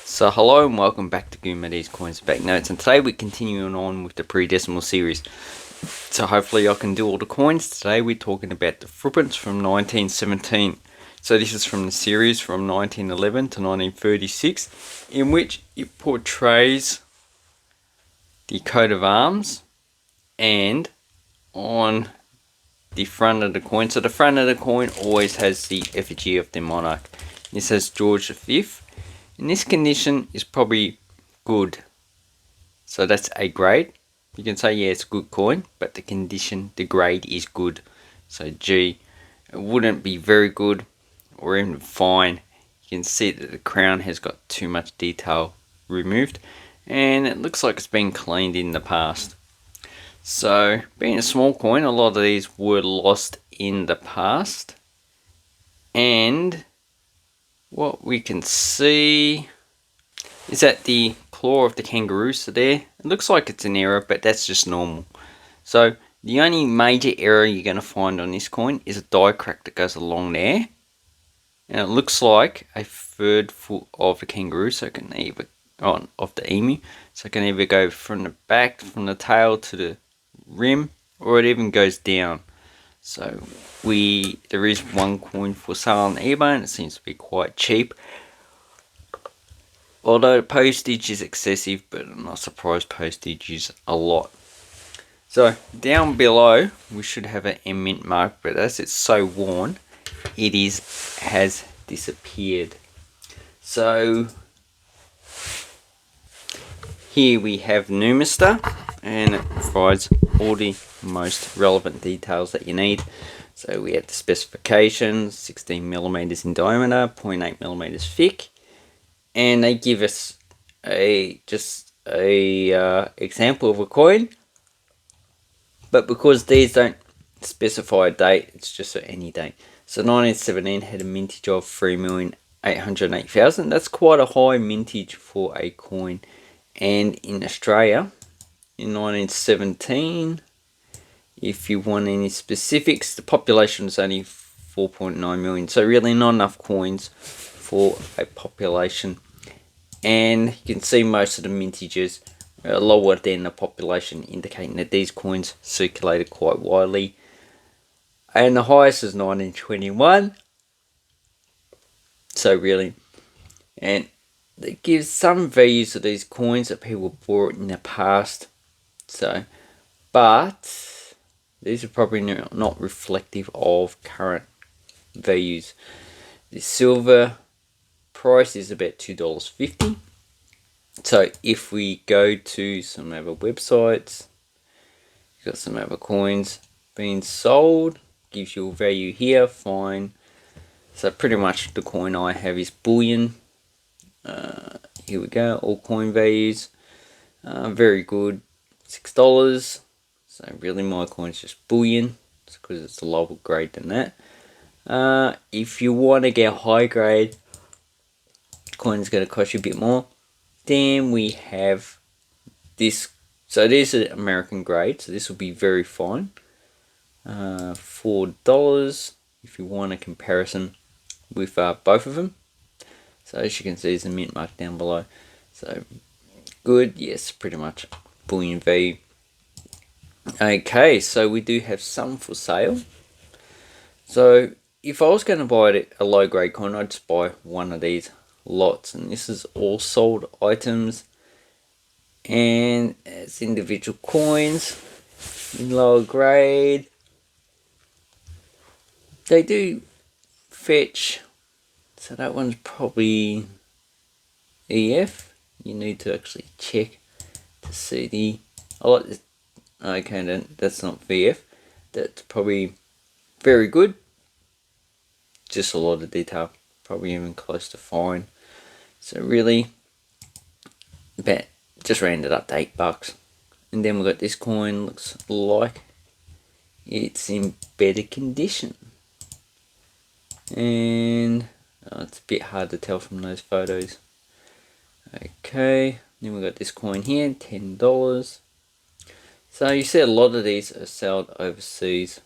So hello and welcome back to Gumardee's Coins Banknotes, and today we're continuing on with the pre-decimal series. So hopefully I can do all the coins. Today we're talking about the Threepence from 1917. So this is from the series from 1911 to 1936, in which it portrays the coat of arms and on the front of the coin. So the front of the coin always has the effigy of the monarch. This has George V. In this condition is probably good. So that's A grade. You can say, yeah, it's a good coin, but the condition, the grade is good. So G, it wouldn't be very good or even fine. You can see that the crown has got too much detail removed, and it looks like it's been cleaned in the past. So being a small coin, a lot of these were lost in the past, and what we can see is that the claw of the kangaroos are there. It looks like it's an error, but that's just normal. So the only major error you're going to find on this coin is a die crack that goes along there, and it looks like a third foot of a kangaroo, so it can either of the emu, so it can either go from the back, from the tail to the rim, or it even goes down. So there is one coin for sale on eBay, and it seems to be quite cheap. Although postage is excessive, but I'm not surprised postage is a lot. So down below we should have an M mint mark, but as it's so worn, it has disappeared. So here we have Numista, and it provides all the most relevant details that you need. So we have the specifications: 16 millimeters in diameter, 0.8 millimeters thick. And they give us just a example of a coin, but because these don't specify a date, it's just any date. So 1917 had a mintage of 3,808,000. That's quite a high mintage for a coin. And in Australia, in 1917, if you want any specifics, the population was only 4.9 million. So really not enough coins for a population. And you can see most of the mintages are lower than the population, indicating that these coins circulated quite widely. And the highest is 1921. So really, and it gives some values of these coins that people bought in the past. So, but these are probably not reflective of current values. The silver price is about $2.50. So if we go to some other websites, you've got some other coins being sold, gives you a value here, fine. So pretty much the coin I have is bullion. Here we go, all coin values, very good, $6. So really my coin's just bullion, because it's a lower grade than that. If you want to get high grade, coin's going to cost you a bit more. Then we have this. So this is American grade, so this will be very fine. $4 if you want a comparison with both of them. So as you can see, there's a mint mark down below. So good, yes, pretty much bullion value. Okay, so we do have some for sale. So if I was going to buy a low grade coin, I'd just buy one of these lots, and this is all sold items, and it's individual coins in lower grade. They do fetch, so that one's probably EF. You need to actually check to see the, I like this. Okay, then that's not VF. That's probably very good, just a lot of detail, probably even close to fine. So really, about just rounded up to $8. And then we've got this coin, looks like it's in better condition. And it's a bit hard to tell from those photos. Okay, then we've got this coin here, $10. So you see a lot of these are sold overseas.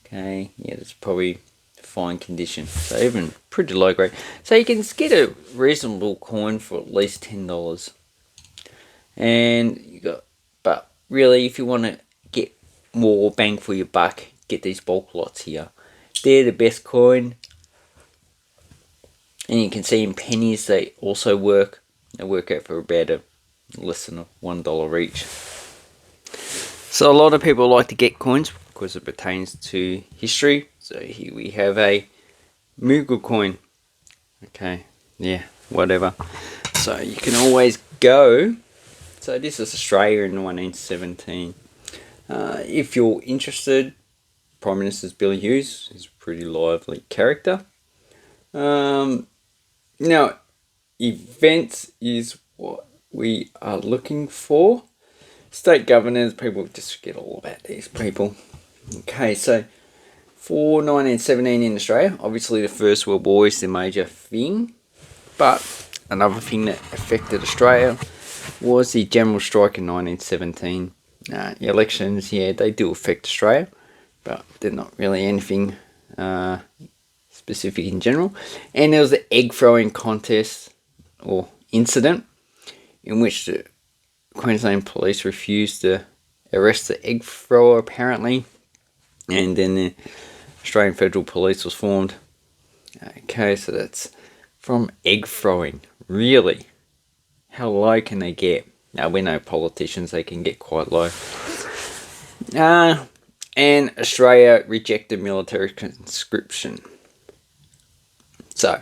Okay, yeah, that's probably fine condition. So even pretty low grade. So you can get a reasonable coin for at least $10. And you got, but really, if you want to get more bang for your buck, get these bulk lots here. They're the best coin. And you can see in pennies they also work. They work out for about less than $1 each. So a lot of people like to get coins because it pertains to history. So here we have a Mughal coin. Okay, yeah, whatever. So you can always go. So this is Australia in 1917. If you're interested, Prime Minister's Billy Hughes is a pretty lively character. Now, events is what we are looking for. State governors, people just forget all about these people. Okay, so for 1917 in Australia, obviously the First World War is the major thing. But another thing that affected Australia was the general strike in 1917. The elections, yeah, they do affect Australia, but they're not really anything specific in general. And there was the egg throwing contest or incident in which the Queensland police refused to arrest the egg thrower apparently, and then the Australian Federal Police was formed. Okay, so that's from egg throwing. Really? How low can they get? Now, we know politicians, they can get quite low. And Australia rejected military conscription. So,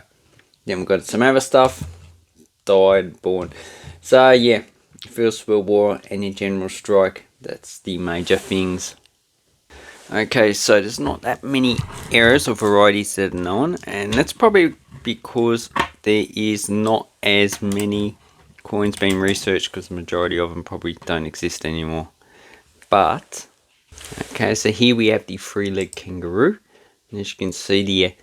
then we've got some other stuff. Died, born. So, yeah, First World War and the general strike. That's the major things. Okay, so there's not that many eras or varieties that are known. And that's probably because there is not as many coins being researched because the majority of them probably don't exist anymore. But, okay, so here we have the three-legged kangaroo. And as you can see, the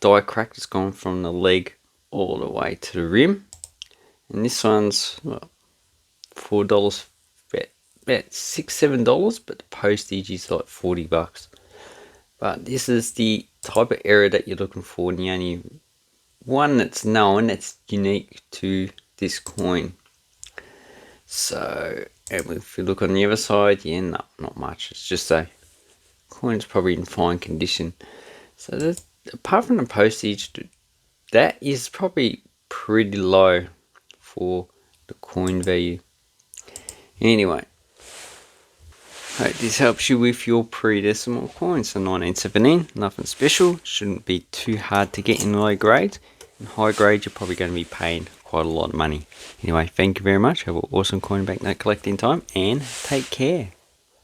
die crack has gone from the leg all the way to the rim. And this one's $4, about $6-7, but the postage is like $40. But this is the type of error that you're looking for, and the only one that's known that's unique to this coin. So, and if you look on the other side, yeah, no, not much. It's just a coin's probably in fine condition. So that's, apart from the postage, that is probably pretty low for the coin value. Anyway, hope this helps you with your pre-decimal coins. So 1917, nothing special. Shouldn't be too hard to get in low grades. In high grades, you're probably going to be paying quite a lot of money. Anyway, thank you very much. Have an awesome coin banknote collecting time, and take care.